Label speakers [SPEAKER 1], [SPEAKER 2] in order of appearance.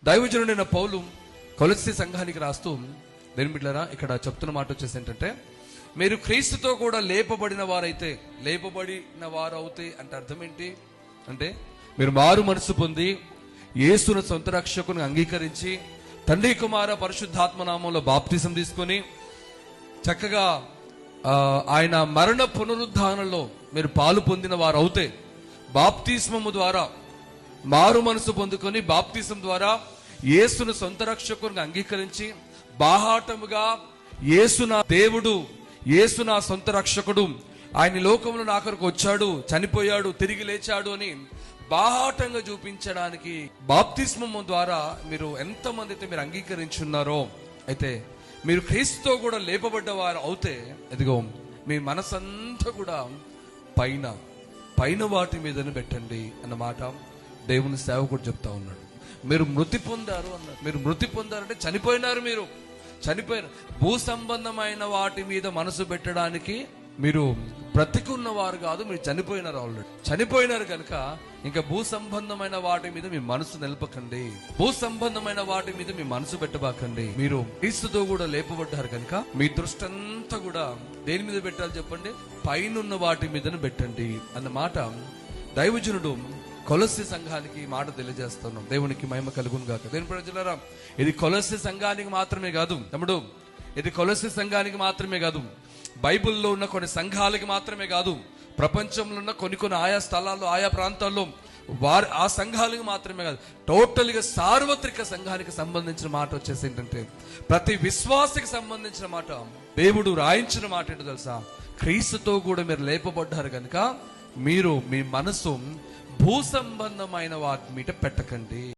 [SPEAKER 1] దైవజనుడైన పౌలు కొలస్సీ సంఘానికి రాస్తూ, దేని బిడ్డలారా, ఇక్కడ చెప్తున్న మాట వచ్చేసి ఏంటంటే, మీరు క్రీస్తుతో కూడా లేపబడిన వారైతే అంటే అర్థం ఏంటి అంటే, మీరు మారు మనసు పొంది యేసును సొంత రక్షకుని అంగీకరించి తండ్రి కుమార పరిశుద్ధాత్మ నామంలో బాప్తిసం తీసుకొని చక్కగా ఆయన మరణ పునరుద్ధానంలో మీరు పాలు పొందిన వారు అవుతే, బాప్తిస్మము ద్వారా మారు మనసు పొందుకొని బాప్తిసం ద్వారా యేసును సొంత రక్షకుని అంగీకరించి బాహాటముగా యేసు నా దేవుడు, యేసు నా సొంత రక్షకుడు, ఆయన లోకంలో నా కొరకు వచ్చాడు, చనిపోయాడు, తిరిగి లేచాడు అని బాహాటంగా చూపించడానికి బాప్తిస్మము ద్వారా మీరు ఎంతమంది అయితే మీరు అంగీకరించున్నారో, అయితే మీరు క్రీస్తుతో కూడా లేపబడ్డవారు అవుతే, ఎదిగో మీ మనసంతా కూడా పైన వాటి మీదనే పెట్టండి అన్నమాట దేవుని సేవకుడు చెప్తా ఉన్నాడు. మీరు మృతి పొందారు అన్నారు. మీరు మృతి పొందారంటే చనిపోయినారు. మీరు చనిపోయిన భూ సంబంధమైన వాటి మీద మనసు పెట్టడానికి మీరు బ్రతికున్న వారు కాదు, మీరు చనిపోయినారు. ఆల్రెడీ చనిపోయినారు కనుక ఇంకా భూ సంబంధమైన వాటి మీద మీ మనసు నిలపకండి, భూ సంబంధమైన వాటి మీద మీ మనసు పెట్టబాకండి. మీరు క్రీస్తుతో కూడా లేపబడ్డారు కనుక మీ దృష్టి అంతా కూడా దేని మీద పెట్టాలి చెప్పండి? పైనున్న వాటి మీదను పెట్టండి అన్నమాట దైవజనుడు కొలస్సీ సంఘానికి మాట తెలియజేస్తున్నాం. దేవునికి మహిమ కలుగును గాక. దేవుని ప్రజలారా, ఇది కొలస్సీ సంఘానికి మాత్రమే కాదు తమ్ముడు, ఇది కొలస్సీ సంఘానికి మాత్రమే కాదు, బైబిల్లో ఉన్న కొన్ని సంఘాలకి మాత్రమే కాదు, ప్రపంచంలో ఉన్న కొన్ని ఆయా స్థలాల్లో ఆయా ప్రాంతాల్లో ఆ సంఘాలకు మాత్రమే కాదు, టోటల్గా సార్వత్రిక సంఘానికి సంబంధించిన మాట వచ్చేసి ఏంటంటే, ప్రతి విశ్వాసికి సంబంధించిన మాట, దేవుడు రాయించిన మాట ఏంటో తెలుసా? క్రీస్తుతో కూడా మీరు లేపబడ్డారు కనుక మీరు మీ మనసు భూ సంబంధమైన వాటి మీద పెట్టకండి.